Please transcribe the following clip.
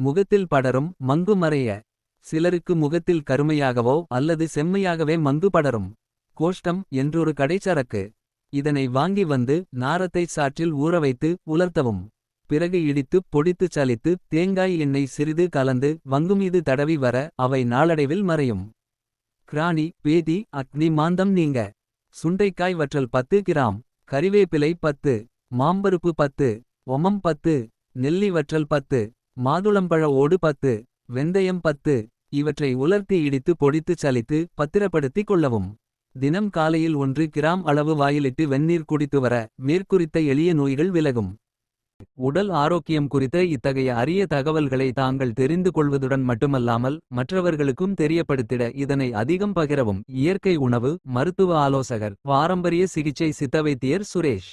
முகத்தில் படரும் மங்கு மறைய. சிலருக்கு முகத்தில் கருமையாகவோ அல்லது செம்மையாகவே மங்கு படரும். கோஷ்டம் என்றொரு கடைச்சரக்கு. இதனை வாங்கி வந்து நாரத்தை சாற்றில் ஊறவைத்து உலர்த்தவும். பிறகு இடித்துப் பொடித்துச் சலித்து தேங்காய் எண்ணெய் சிறிது கலந்து வங்குமீது தடவி வர அவை நாளடைவில் மறையும். கிராணி பேதி அக்னி மாந்தம் நீங்க. சுண்டைக்காய் வற்றல் 10 கிராம். கறிவேப்பிலை 10. மாம்பருப்பு 10. ஒமம் 10. நெல்லி வற்றல் 10. மாதுளம்பழ ஓடு 10. வெந்தயம் 10. இவற்றை உலர்த்தி இடித்து பொடித்துச் சலித்து பத்திரப்படுத்திக் கொள்ளவும். தினம் காலையில் 1 கிராம் அளவு வாயிலிட்டு வெந்நீர் குடித்து வர மேற்குறித்த எளிய நோய்கள் விலகும். உடல் ஆரோக்கியம் குறித்த இத்தகைய அரிய தகவல்களை தாங்கள் தெரிந்து கொள்வதுடன் மட்டுமல்லாமல் மற்றவர்களுக்கும் தெரியப்படுத்திட இதனை அதிகம் பகிரவும். இயற்கை உணவு மருத்துவ ஆலோசகர் பாரம்பரிய சிகிச்சை சித்தவைத்தியர் சுரேஷ்.